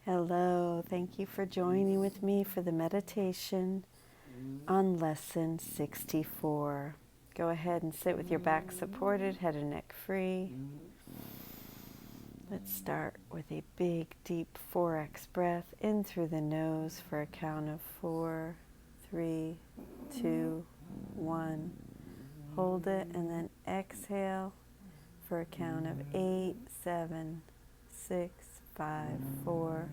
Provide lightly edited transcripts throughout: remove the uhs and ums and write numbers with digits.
Hello, thank you for joining with me for the meditation on lesson 64. Go ahead and sit with your back supported, head and neck free. Let's start with a big, deep 4x breath in through the nose for a count of 4, 3, 2, 1. Hold it and then exhale for a count of 8, 7, 6, 5, 4,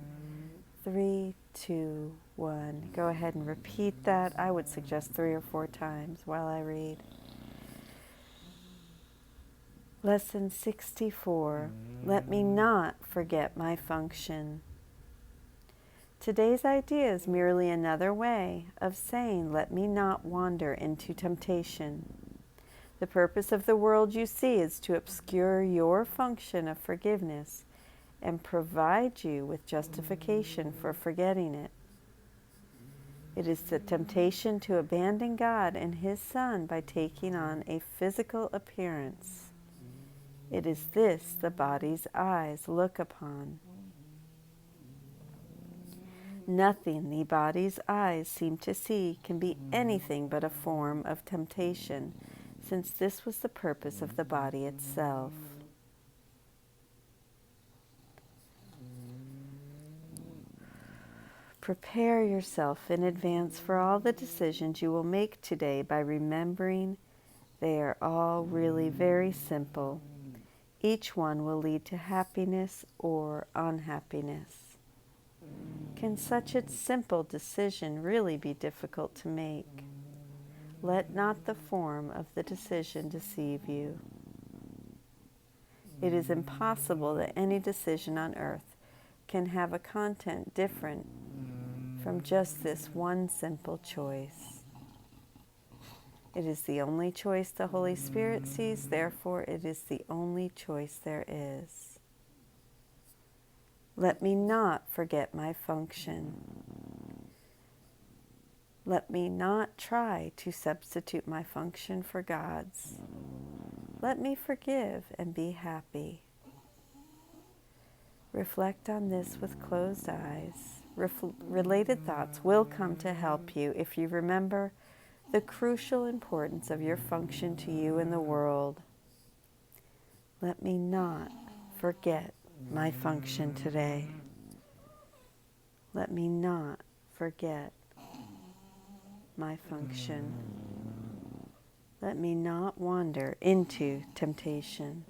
3, 2, 1. Go ahead and repeat that. I would suggest 3 or 4 times while I read. Lesson 64. Let me not forget my function. Today's idea is merely another way of saying, let me not wander into temptation. The purpose of the world you see is to obscure your function of forgiveness and provide you with justification for forgetting it. It is the temptation to abandon God and His Son by taking on a physical appearance. It is this the body's eyes look upon. Nothing the body's eyes seem to see can be anything but a form of temptation, since this was the purpose of the body itself. Prepare yourself in advance for all the decisions you will make today by remembering they are all really very simple. Each one will lead to happiness or unhappiness. Can such a simple decision really be difficult to make? Let not the form of the decision deceive you. It is impossible that any decision on earth can have a content different from just this one simple choice. It is the only choice the Holy Spirit sees, therefore it is the only choice there is. Let me not forget my function. Let me not try to substitute my function for God's. Let me forgive and be happy. Reflect on this with closed eyes. Related thoughts will come to help you if you remember the crucial importance of your function to you in the world. Let me not forget my function today. Let me not forget my function. Let me not wander into temptation.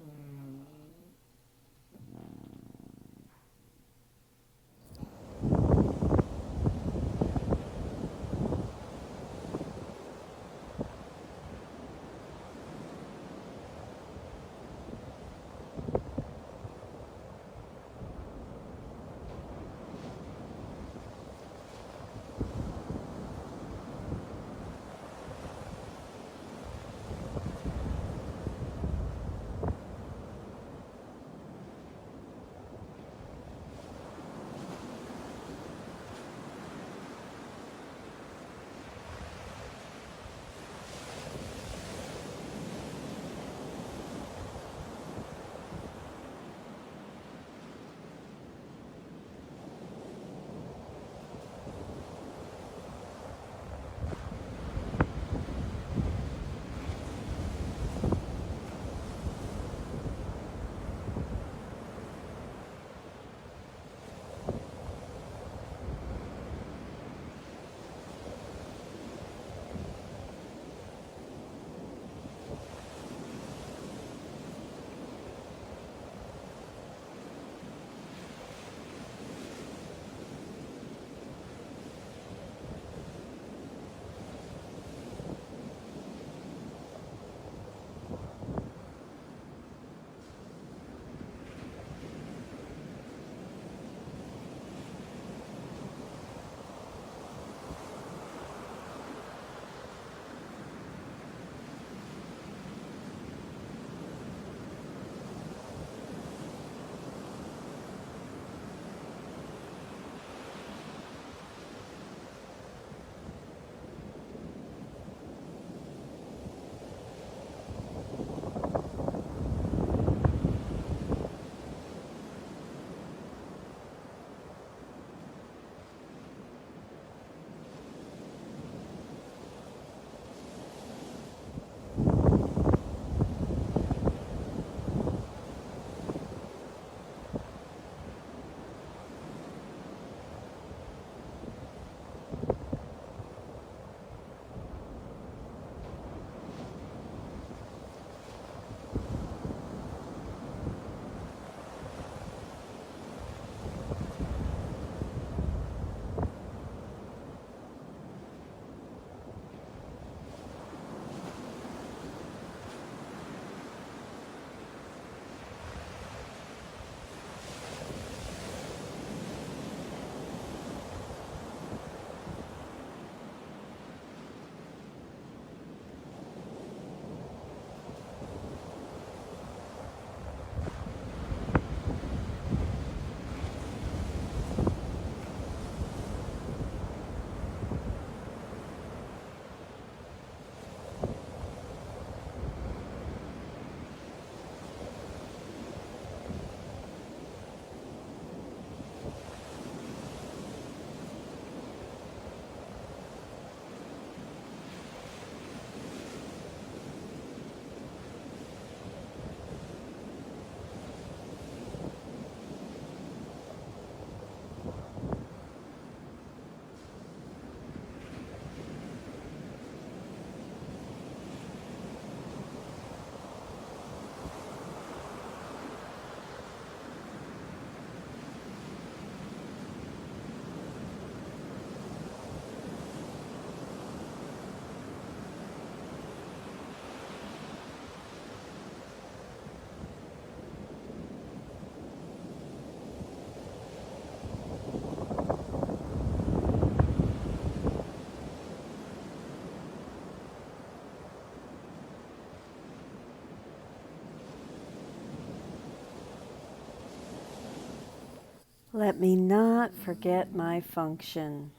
Let me not forget my function.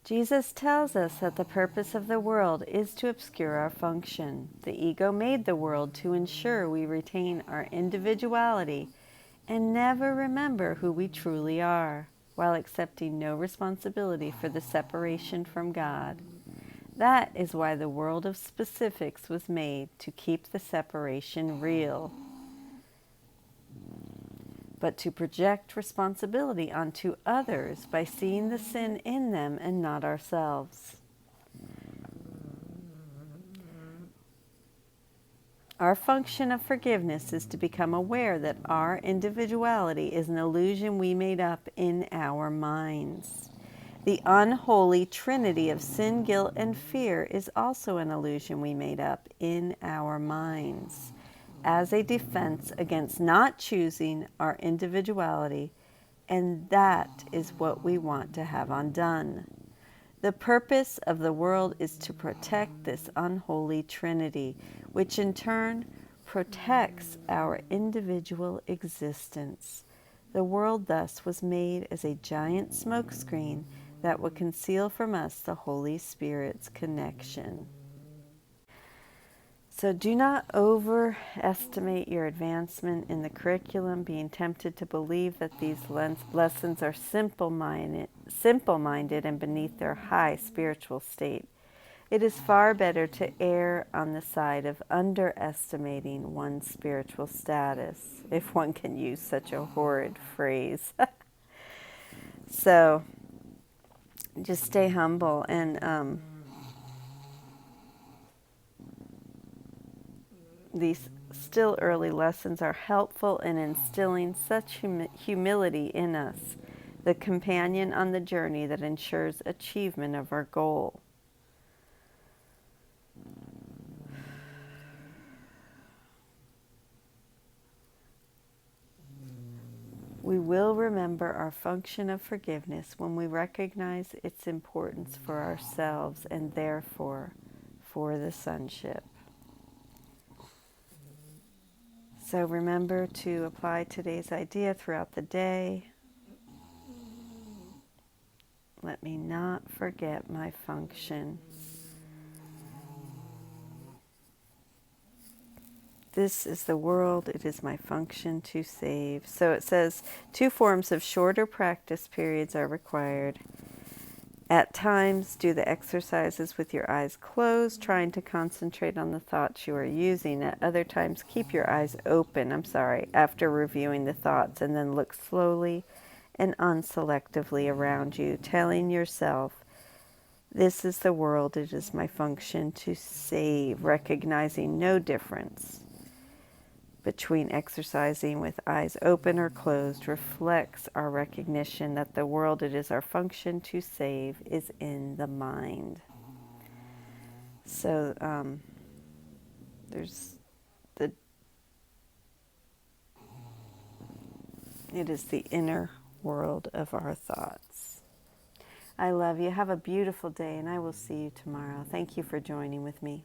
Jesus tells us that the purpose of the world is to obscure our function. The ego made the world to ensure we retain our individuality and never remember who we truly are, while accepting no responsibility for the separation from God. That is why the world of specifics was made, to keep the separation real, but to project responsibility onto others by seeing the sin in them and not ourselves. Our function of forgiveness is to become aware that our individuality is an illusion we made up in our minds. The unholy trinity of sin, guilt, and fear is also an illusion we made up in our minds as a defense against not choosing our individuality, and that is what we want to have undone. The purpose of the world is to protect this unholy trinity, which in turn protects our individual existence. The world thus was made as a giant smokescreen that would conceal from us the Holy Spirit's connection. So do not overestimate your advancement in the curriculum, being tempted to believe that these lessons are simple-minded and beneath their high spiritual state. It is far better to err on the side of underestimating one's spiritual status, if one can use such a horrid phrase. So just stay humble, and these still early lessons are helpful in instilling such humility in us, the companion on the journey that ensures achievement of our goal. We will remember our function of forgiveness when we recognize its importance for ourselves and therefore for the sonship. So remember to apply today's idea throughout the day. Let me not forget my function. This is the world, it is my function to save. So it says 2 forms of shorter practice periods are required. At times, do the exercises with your eyes closed, trying to concentrate on the thoughts you are using. At other times, keep your eyes open, after reviewing the thoughts, and then look slowly and unselectively around you, telling yourself, this is the world, it is my function to save, recognizing no difference between exercising with eyes open or closed reflects our recognition that the world it is our function to save is in the mind. So it is the inner world of our thoughts. I love you. Have a beautiful day, and I will see you tomorrow. Thank you for joining with me.